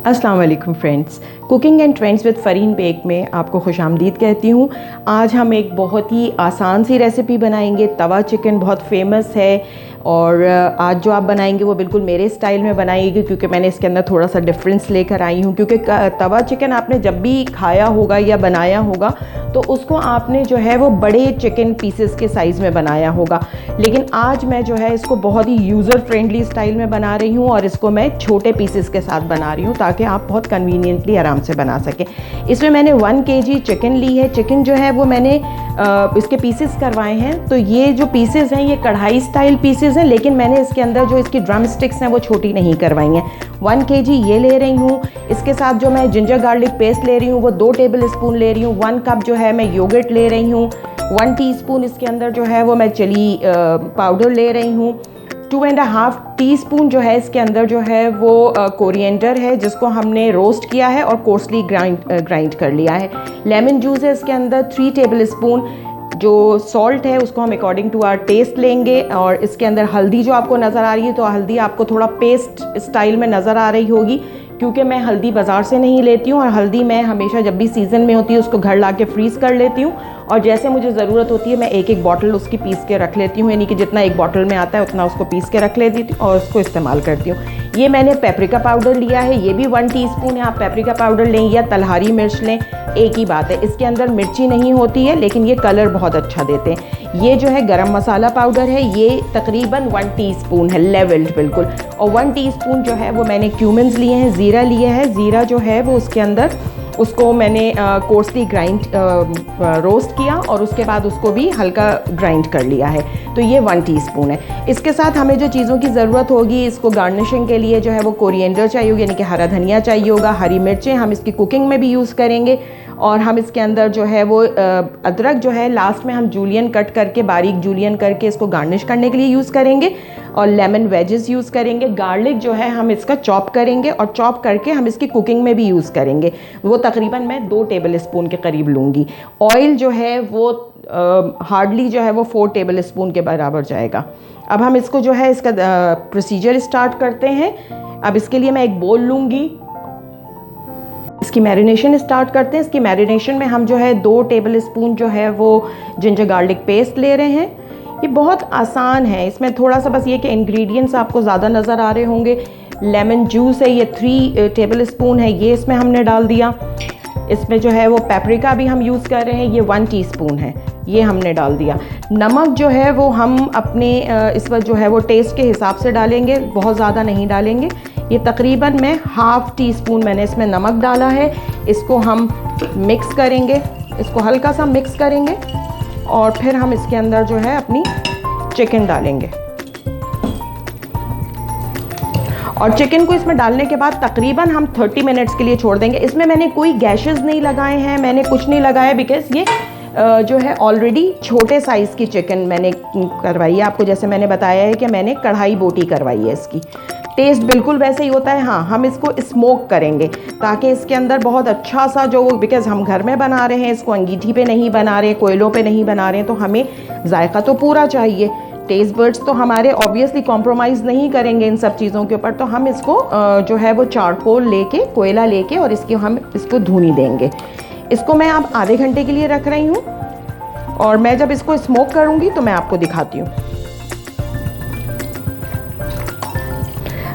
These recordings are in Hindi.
अस्सलाम वालेकुम friends, cooking and trends with Fareen Baig में आपको खुशामदीद कहती हूँ। आज हम एक बहुत ही आसान सी रेसिपी बनाएंगे। तवा चिकन बहुत फेमस है और आज जो आप बनाएंगे वो बिल्कुल मेरे स्टाइल में बनाएंगे, क्योंकि मैंने इसके अंदर थोड़ा सा डिफरेंस लेकर आई हूँ। क्योंकि तवा चिकन आपने जब भी खाया होगा या बनाया होगा तो उसको आपने जो है वो बड़े चिकन पीसेस के साइज़ में बनाया होगा, लेकिन आज मैं जो है इसको बहुत ही यूज़र फ्रेंडली स्टाइल में बना रही हूँ और इसको मैं छोटे पीसेस के साथ बना रही हूँ ताकि आप बहुत कन्वीनियंटली आराम से बना सकें। इसमें मैंने 1 kg चिकन ली है। चिकन जो है वो मैंने इसके पीसेस करवाए हैं। तो ये जो पीसेस हैं ये कढ़ाई स्टाइल पीसेस हैं, लेकिन मैंने इसके अंदर जो इसकी ड्रम स्टिक्स हैं वो छोटी नहीं करवाई हैं। 1 kg ये ले रही हूँ। इसके साथ जो मैं जिंजर गार्लिक पेस्ट ले रही हूँ वो 2 टेबल स्पून ले रही हूँ। 1 कप जो है मैं योगर्ट ले रही हूँ। 1 टीस्पून इसके अंदर जो है वो मैं चिली पाउडर ले रही हूँ। 2.5 टीस्पून जो है इसके अंदर जो है वो कोरिएंडर है, जिसको हमने रोस्ट किया है और कोर्सली ग्राइंड कर लिया है। लेमन जूस है इसके अंदर 3 टेबल स्पून। जो सॉल्ट है उसको हम अकॉर्डिंग टू आवर टेस्ट लेंगे। और इसके अंदर हल्दी जो आपको नज़र आ रही है, तो हल्दी आपको थोड़ा पेस्ट स्टाइल में नज़र आ रही होगी, क्योंकि मैं हल्दी बाज़ार से नहीं लेती हूँ और हल्दी मैं हमेशा जब भी सीज़न में होती है उसको घर ला के फ्रीज़ कर लेती हूँ और जैसे मुझे ज़रूरत होती है मैं एक बॉटल उसकी पीस के रख लेती हूँ, यानी कि जितना एक बॉटल में आता है उतना उसको पीस के रख लेती हूँ और उसको इस्तेमाल करती हूँ। ये मैंने पेपरिका पाउडर लिया है, ये भी 1 टीस्पून है। आप पेपरिका पाउडर लें या तलहारी मिर्च लें, एक ही बात है। इसके अंदर मिर्ची नहीं होती है, लेकिन ये कलर बहुत अच्छा देते हैं। ये जो है गरम मसाला पाउडर है, ये तकरीबन 1 टीस्पून है, लेवल्ड बिल्कुल। और 1 टीस्पून जो है वो मैंने क्यूमिन्स लिए हैं, ज़ीरा लिए है। ज़ीरा जो है वो उसके अंदर उसको मैंने कोर्सली रोस्ट किया और उसके बाद उसको भी हल्का ग्राइंड कर लिया है। तो ये 1 टीस्पून है। इसके साथ हमें जो चीज़ों की ज़रूरत होगी, इसको गार्निशिंग के लिए जो है वो कोरिएंडर चाहिए होगा, यानी कि हरा धनिया चाहिए होगा। हरी मिर्चें हम इसकी कुकिंग में भी यूज़ करेंगे और हम इसके अंदर जो है वो अदरक जो है लास्ट में हम जूलियन कट करके, बारीक जूलियन करके इसको गार्निश करने के लिए यूज़ करेंगे। और लेमन वेजेस यूज़ करेंगे। गार्लिक जो है हम इसका चॉप करेंगे और चॉप करके हम इसकी कुकिंग में भी यूज़ करेंगे। वो तकरीबन मैं 2 टेबल स्पून के करीब लूँगी। ऑयल जो है वो हार्डली जो है वो 4 टेबल स्पून के बराबर जाएगा। अब हम इसको जो है इसका प्रोसीजर स्टार्ट करते हैं। अब इसके लिए मैं एक बोल लूँगी, इसकी मैरिनेशन स्टार्ट करते हैं। इसकी मैरिनेशन में हम जो है 2 टेबल स्पून जो है वो जिंजर गार्लिक पेस्ट ले रहे हैं। ये बहुत आसान है, इसमें थोड़ा सा बस ये कि इंग्रेडिएंट्स आपको ज़्यादा नज़र आ रहे होंगे। लेमन जूस है, ये 3 टेबल स्पून है, ये इसमें हमने डाल दिया। इसमें जो है वो पेपरिका भी हम यूज़ कर रहे हैं, ये 1 टीस्पून है, ये हमने डाल दिया। नमक जो है वो हम अपने इस वक्त जो है वो टेस्ट के हिसाब से डालेंगे, बहुत ज़्यादा नहीं डालेंगे। ये तकरीबन मैं 1/2 टीस्पून मैंने इसमें नमक डाला है। इसको हम मिक्स करेंगे, इसको हल्का सा मिक्स करेंगे और फिर हम इसके अंदर जो है अपनी चिकन डालेंगे। और चिकन को इसमें डालने के बाद तकरीबन हम 30 मिनट्स के लिए छोड़ देंगे। इसमें मैंने कोई गैशेस नहीं लगाए हैं, मैंने कुछ नहीं लगाया, बिकॉज़ ये जो है ऑलरेडी छोटे साइज़ की चिकन मैंने करवाई है। आपको जैसे मैंने बताया है कि मैंने कढ़ाई बोटी करवाई है। इसकी टेस्ट बिल्कुल वैसे ही होता है। हाँ, हम इसको स्मोक करेंगे ताकि इसके अंदर बहुत अच्छा सा जो, बिकॉज़ हम घर में बना रहे हैं, इसको अंगीठी पे नहीं बना रहे, कोयलों पे नहीं बना रहे हैं, तो हमें जायका तो पूरा चाहिए। टेस्ट बर्ड्स तो हमारे ऑब्वियसली कॉम्प्रोमाइज़ नहीं करेंगे इन सब चीज़ों के ऊपर। तो हम इसको जो है वो चारकोल लेके, कोयला लेके और हम इसको धुनी देंगे। इसको मैं अब आधे घंटे के लिए रख रही हूँ और मैं जब इसको स्मोक करूँगी तो मैं आपको दिखाती हूँ।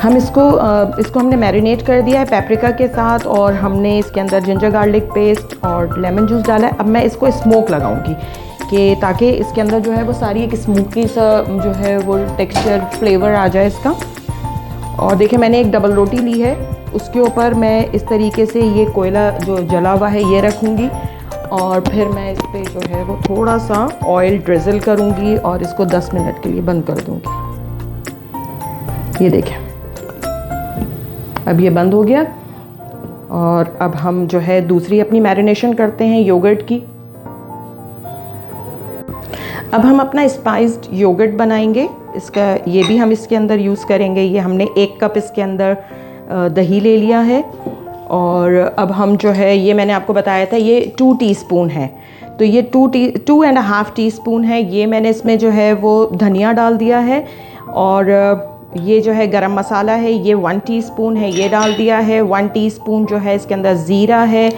हम इसको हमने मैरिनेट कर दिया है पेपरिका के साथ और हमने इसके अंदर जिंजर गार्लिक पेस्ट और लेमन जूस डाला है। अब मैं इसको स्मोक लगाऊंगी कि ताकि इसके अंदर जो है वो सारी एक स्मोकी सा जो है वो टेक्सचर फ्लेवर आ जाए इसका। और देखिए मैंने एक डबल रोटी ली है, उसके ऊपर मैं इस तरीके से ये कोयला जो जला हुआ है ये रखूँगी और फिर मैं इस पर जो है वो थोड़ा सा ऑयल ड्रिजल करूँगी और इसको 10 मिनट के लिए बंद कर दूँगी। ये देखें, अब ये बंद हो गया। और अब हम जो है दूसरी अपनी मैरिनेशन करते हैं योगर्ट की। अब हम अपना स्पाइस्ड योगर्ट बनाएंगे। इसका ये भी हम इसके अंदर यूज़ करेंगे। ये हमने 1 कप इसके अंदर दही ले लिया है और अब हम जो है, ये मैंने आपको बताया था ये 2 टीस्पून है, तो ये 2.5 टीस्पून है। ये मैंने इसमें जो है वो धनिया डाल दिया है और ये जो है गरम मसाला है, ये 1 टीस्पून है, ये डाल दिया है। 1 टीस्पून जो है इसके अंदर ज़ीरा है।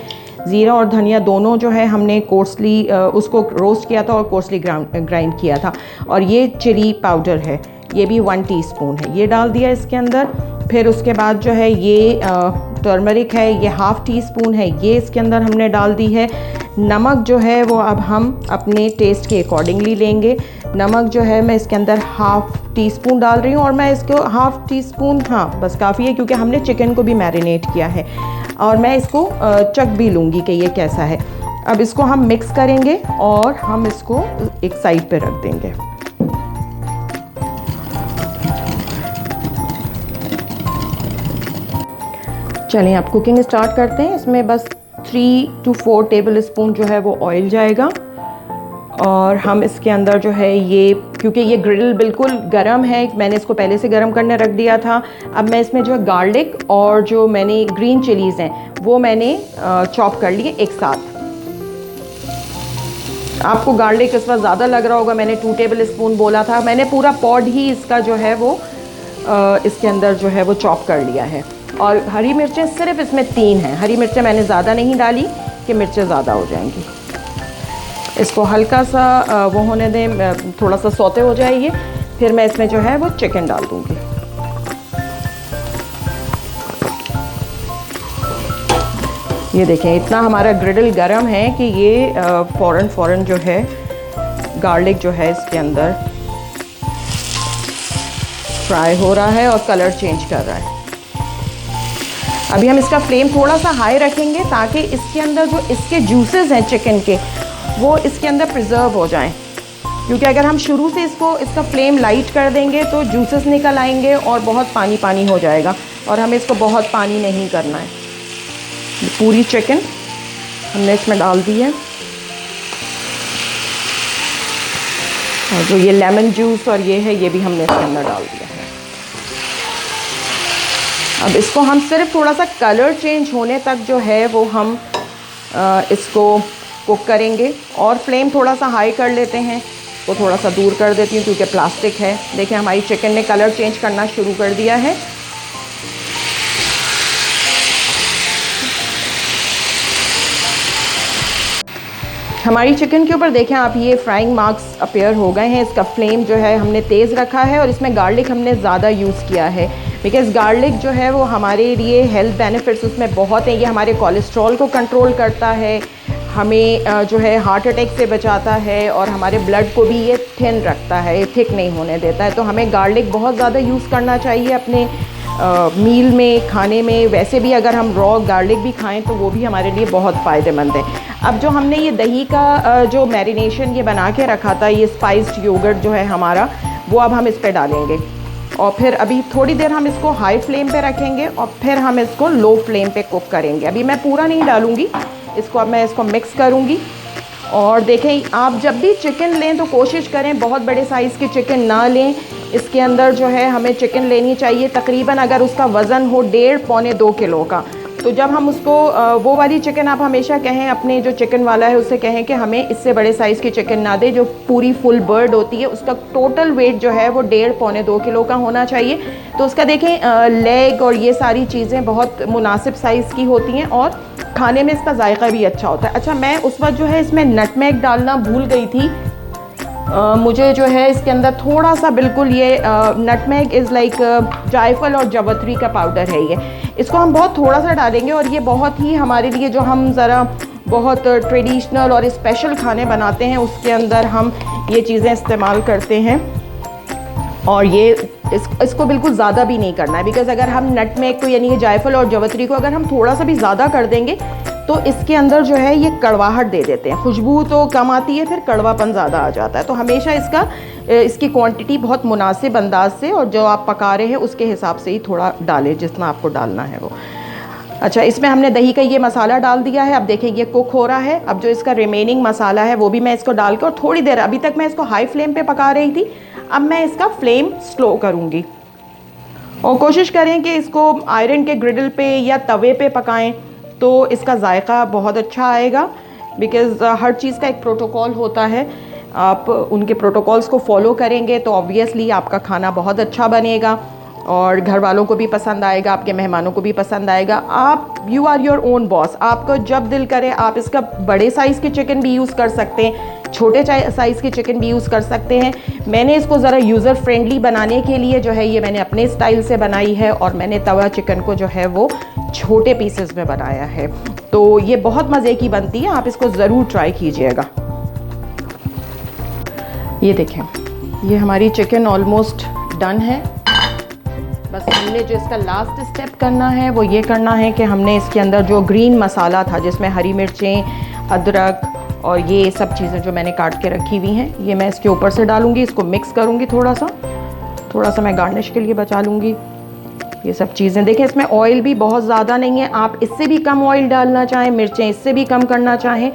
ज़ीरा और धनिया दोनों जो है हमने कोर्सली उसको रोस्ट किया था और कोर्सली ग्राइंड किया था। और ये चिली पाउडर है, ये भी 1 टीस्पून है, ये डाल दिया इसके अंदर। फिर उसके बाद जो है ये टर्मरिक है, ये 1/2 टीस्पून है, ये इसके अंदर हमने डाल दी है। नमक जो है वो अब हम अपने टेस्ट के अकॉर्डिंगली लेंगे। नमक जो है मैं इसके अंदर 1/2 टीस्पून डाल रही हूँ, और मैं इसको 1/2 टीस्पून, हाँ बस काफ़ी है, क्योंकि हमने चिकन को भी मैरिनेट किया है। और मैं इसको चख भी लूँगी कि ये कैसा है। अब इसको हम मिक्स करेंगे और हम इसको एक साइड पे रख देंगे। चलिए अब कुकिंग स्टार्ट करते हैं। इसमें बस 3 to 4 टेबल स्पून जो है वो ऑयल जाएगा, और हम इसके अंदर जो है ये, क्योंकि ये ग्रिल बिल्कुल गरम है, मैंने इसको पहले से गरम करने रख दिया था। अब मैं इसमें जो है गार्लिक और जो मैंने ग्रीन चिलीज़ हैं वो मैंने चॉप कर लिए एक साथ। आपको गार्लिक इस बार ज़्यादा लग रहा होगा, मैंने 2 टेबल स्पून बोला था। मैंने पूरा पॉड ही इसका जो है वो इसके अंदर जो है वो चॉप कर लिया है। और हरी मिर्चें सिर्फ इसमें 3 हैं। हरी मिर्चें मैंने ज़्यादा नहीं डाली कि मिर्चें ज़्यादा हो जाएंगी। इसको हल्का सा वो होने दें, थोड़ा सा सौते हो जाए ये। फिर मैं इसमें जो है वो चिकन डाल दूँगी। ये देखें, इतना हमारा ग्रिडल गरम है कि ये फ़ौरन जो है गार्लिक जो है इसके अंदर फ्राई हो रहा है और कलर चेंज कर रहा है। अभी हम इसका फ्लेम थोड़ा सा हाई रखेंगे ताकि इसके अंदर जो इसके जूसेस हैं चिकन के, वो इसके अंदर प्रिजर्व हो जाएं। क्योंकि अगर हम शुरू से इसका फ्लेम लाइट कर देंगे तो जूसेस निकल आएंगे और बहुत पानी पानी हो जाएगा, और हमें इसको बहुत पानी नहीं करना है। पूरी चिकन हमने इसमें डाल दी है, और जो ये लेमन जूस और ये है ये भी हमने इसके अंदर डाल दिया है। अब इसको हम सिर्फ थोड़ा सा कलर चेंज होने तक जो है वो हम इसको कुक करेंगे। और फ्लेम थोड़ा सा हाई कर लेते हैं, वो थोड़ा सा दूर कर देती हूँ क्योंकि प्लास्टिक है। देखिए हमारी चिकन ने कलर चेंज करना शुरू कर दिया है। हमारी चिकन के ऊपर देखें आप, ये फ्राइंग मार्क्स अपीयर हो गए हैं। इसका फ्लेम जो है हमने तेज़ रखा है, और इसमें गार्लिक हमने ज़्यादा यूज़ किया है, बिकॉज़ गार्लिक जो है वो हमारे लिए हेल्थ बेनिफिट्स उसमें बहुत हैं। ये हमारे कोलेस्ट्रॉल को कंट्रोल करता है, हमें जो है हार्ट अटैक से बचाता है, और हमारे ब्लड को भी ये थिन रखता है, थिक नहीं होने देता है। तो हमें गार्लिक बहुत ज़्यादा यूज़ करना चाहिए अपने मील में, खाने में। वैसे भी अगर हम रॉ गार्लिक भी खाएं तो वो भी हमारे लिए बहुत फ़ायदेमंद है। अब जो हमने ये दही का जो मैरिनेशन ये बना के रखा था, ये स्पाइस्ड योगर्ट जो है हमारा, वो अब हम इस पे डालेंगे। और फिर अभी थोड़ी देर हम इसको हाई फ्लेम पे रखेंगे, और फिर हम इसको लो फ्लेम पे कुक करेंगे। अभी मैं पूरा नहीं डालूँगी इसको, अब मैं इसको मिक्स करूँगी। और देखें, आप जब भी चिकन लें तो कोशिश करें बहुत बड़े साइज़ की चिकन ना लें। इसके अंदर जो है हमें चिकन लेनी चाहिए तकरीबन, अगर उसका वज़न हो 1.5-2 किलो का। तो जब हम उसको वो वाली चिकन, आप हमेशा कहें अपने जो चिकन वाला है उससे कहें कि हमें इससे बड़े साइज़ की चिकन ना दे। जो पूरी फुल बर्ड होती है उसका टोटल वेट जो है वो 1.5-2 किलो का होना चाहिए। तो उसका देखें लेग और ये सारी चीज़ें बहुत मुनासिब साइज़ की होती हैं, और खाने में इसका जायका भी अच्छा होता है। अच्छा, मैं उस वक्त जो है इसमें नटमेग डालना भूल गई थी। मुझे जो है इसके अंदर थोड़ा सा बिल्कुल ये नटमेग इज़ लाइक जायफल और जवत्री का पाउडर है ये। इसको हम बहुत थोड़ा सा डालेंगे, और ये बहुत ही हमारे लिए, जो हम ज़रा बहुत ट्रेडिशनल और स्पेशल खाने बनाते हैं उसके अंदर हम ये चीज़ें इस्तेमाल करते हैं। और ये इसको बिल्कुल ज़्यादा भी नहीं करना है, बिकॉज़ अगर हम नटमेग को यानी कि जायफल और जवत्री को अगर हम थोड़ा सा भी ज़्यादा कर देंगे तो इसके अंदर जो है ये कड़वाहट दे देते हैं। खुशबू तो कम आती है, फिर कड़वापन ज़्यादा आ जाता है। तो हमेशा इसकी क्वांटिटी बहुत मुनासिब अंदाज से, और जो आप पका रहे हैं उसके हिसाब से ही थोड़ा डालें, जितना आपको डालना है वो। अच्छा, इसमें हमने दही का ये मसाला डाल दिया है। अब देखें ये कुक हो रहा है। अब जो इसका रिमेनिंग मसाला है वो भी मैं इसको डाल के, और थोड़ी देर, अभी तक मैं इसको हाई फ्लेम पे पका रही थी, अब मैं इसका फ्लेम स्लो करूँगी। और कोशिश करें कि इसको आयरन के ग्रिडल पे या तवे पे पकाएं तो इसका जायका बहुत अच्छा आएगा, बिकॉज़ हर चीज़ का एक प्रोटोकॉल होता है। आप उनके प्रोटोकॉल्स को फॉलो करेंगे तो ऑब्वियसली आपका खाना बहुत अच्छा बनेगा। और घर वालों को भी पसंद आएगा, आपके मेहमानों को भी पसंद आएगा। आप you are your own boss, आपको जब दिल करे आप इसका बड़े साइज़ की चिकन भी यूज़ कर सकते हैं, छोटे साइज़ की चिकन भी यूज़ कर सकते हैं। मैंने इसको ज़रा यूज़र फ्रेंडली बनाने के लिए जो है ये मैंने अपने स्टाइल से बनाई है, और मैंने तवा चिकन को जो है वो छोटे पीसेस में बनाया है। तो ये बहुत मज़े की बनती है, आप इसको ज़रूर ट्राई कीजिएगा। ये देखें, ये हमारी चिकन ऑलमोस्ट डन है। बस हमने जो इसका लास्ट स्टेप करना है वो ये करना है कि हमने इसके अंदर जो ग्रीन मसाला था, जिसमें हरी मिर्चें, अदरक और ये सब चीज़ें जो मैंने काट के रखी हुई हैं, ये मैं इसके ऊपर से डालूँगी। इसको मिक्स करूँगी, थोड़ा सा मैं गार्निश के लिए बचा लूँगी ये सब चीज़ें। देखें, इसमें ऑयल भी बहुत ज़्यादा नहीं है, आप इससे भी कम ऑयल डालना चाहें, मिर्चें इससे भी कम करना चाहें,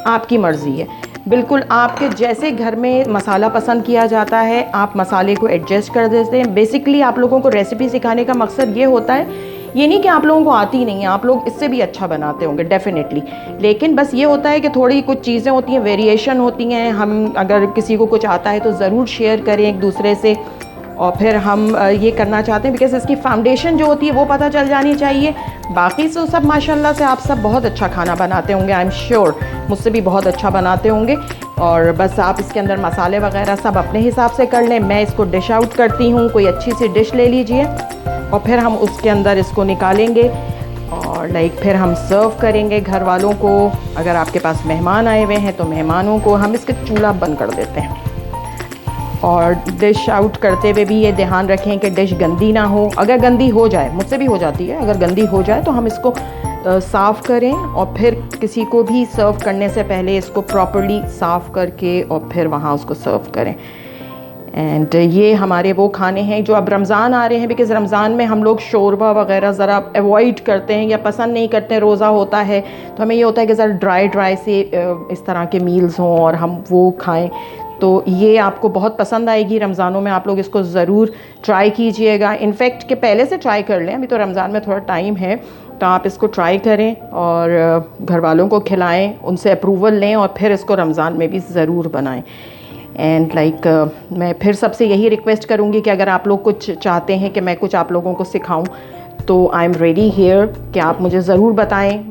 आपकी मर्ज़ी है। बिल्कुल आपके जैसे घर में मसाला पसंद किया जाता है, आप मसाले को एडजस्ट कर देते हैं। बेसिकली आप लोगों को रेसिपी सिखाने का मकसद ये होता है, ये नहीं कि आप लोगों को आती नहीं है, आप लोग इससे भी अच्छा बनाते होंगे डेफिनेटली, लेकिन बस ये होता है कि थोड़ी कुछ चीज़ें होती हैं, वेरिएशन होती हैं। हम अगर किसी को कुछ आता है तो ज़रूर शेयर करें एक दूसरे से। और फिर हम ये करना चाहते हैं बिकॉज़ इसकी फाउंडेशन जो होती है वो पता चल जानी चाहिए। बाकी तो सब माशाल्लाह से आप सब बहुत अच्छा खाना बनाते होंगे, आई एम श्योर मुझसे भी बहुत अच्छा बनाते होंगे। और बस आप इसके अंदर मसाले वगैरह सब अपने हिसाब से कर लें। मैं इसको डिश आउट करती हूँ, कोई अच्छी सी डिश ले लीजिए और फिर हम उसके अंदर इसको निकालेंगे और फिर हम सर्व करेंगे घर वालों को। अगर आपके पास मेहमान आए हुए हैं तो मेहमानों को हम इसका चूल्हा बंद कर देते हैं। और डिश आउट करते हुए भी ये ध्यान रखें कि डिश गंदी ना हो। अगर गंदी हो जाए, मुझसे भी हो जाती है, अगर गंदी हो जाए तो हम इसको साफ़ करें और फिर किसी को भी सर्व करने से पहले इसको प्रॉपर्ली साफ़ करके और फिर वहाँ उसको सर्व करें। एंड ये हमारे वो खाने हैं जो अब रमज़ान आ रहे हैं, बिकॉज़ रमज़ान में हम लोग शोरबा वगैरह ज़रा अवॉइड करते हैं या पसंद नहीं करते हैं। रोज़ा होता है तो हमें ये होता है कि ज़रा ड्राई से इस तरह के मील्स हों और हम वो खाएं। तो ये आपको बहुत पसंद आएगी रमज़ानों में, आप लोग इसको ज़रूर ट्राई कीजिएगा। इनफैक्ट कि पहले से ट्राई कर लें, अभी तो रमज़ान में थोड़ा टाइम है, तो आप इसको ट्राई करें और घर वालों को खिलाएं, उनसे अप्रूवल लें और फिर इसको रमज़ान में भी ज़रूर बनाएं। एंड मैं फिर सबसे यही रिक्वेस्ट करूँगी कि अगर आप लोग कुछ चाहते हैं कि मैं कुछ आप लोगों को सिखाऊँ तो आई एम रेडी हियर, कि आप मुझे ज़रूर बताएं,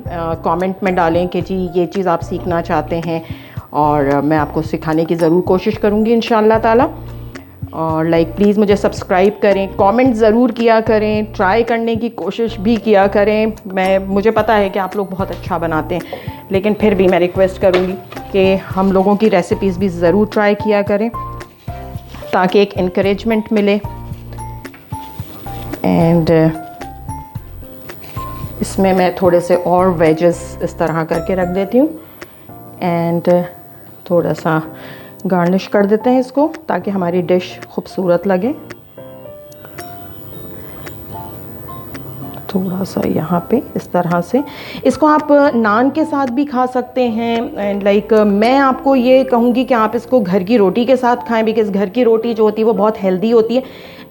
कमेंट में डालें कि जी ये चीज़ आप सीखना चाहते हैं और मैं आपको सिखाने की ज़रूर कोशिश करूँगी इंशाअल्लाह ताला। और प्लीज़ मुझे सब्सक्राइब करें, कमेंट ज़रूर किया करें, ट्राई करने की कोशिश भी किया करें। मुझे पता है कि आप लोग बहुत अच्छा बनाते हैं, लेकिन फिर भी मैं रिक्वेस्ट करूँगी कि हम लोगों की रेसिपीज़ भी ज़रूर ट्राई किया करें ताकि एक इनकरेजमेंट मिले। एंड इसमें मैं थोड़े से और वेजेस इस तरह करके रख देती हूँ एंड थोड़ा सा गार्निश कर देते हैं इसको ताकि हमारी डिश खूबसूरत लगे। थोड़ा सा यहाँ पे इस तरह से, इसको आप नान के साथ भी खा सकते हैं। एंड मैं आपको ये कहूँगी कि आप इसको घर की रोटी के साथ खाएं, बिकॉज़ घर की रोटी जो होती है वो बहुत हेल्दी होती है।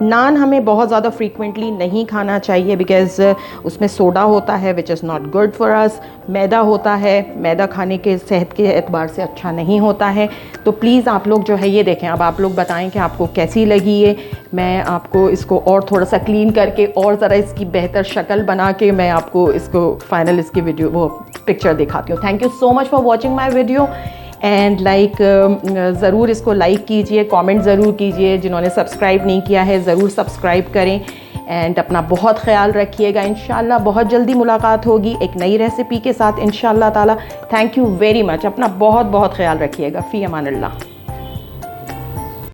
नान हमें बहुत ज़्यादा फ्रीक्वेंटली नहीं खाना चाहिए बिकॉज़ उसमें सोडा होता है which is not good for us. मैदा होता है, मैदा खाने के सेहत के एतबार से अच्छा नहीं होता है। तो प्लीज़ आप लोग जो है ये देखें, अब आप लोग बताएं कि आपको कैसी लगी ये। मैं आपको इसको और थोड़ा सा क्लीन करके और ज़रा इसकी बेहतर शक्ल बना के मैं आपको इसको फाइनल इसकी वीडियो वो पिक्चर दिखाती हूँ। Thank you so much for watching my video and ज़रूर इसको लाइक कीजिए, कमेंट ज़रूर कीजिए। जिन्होंने सब्सक्राइब नहीं किया है ज़रूर सब्सक्राइब करें एंड अपना बहुत ख्याल रखिएगा। इंशाल्लाह बहुत जल्दी मुलाकात होगी एक नई रेसिपी के साथ इंशाल्लाह ताला। थैंक यू वेरी मच, अपना बहुत बहुत ख्याल रखिएगा। फ़ी अमान अल्लाह।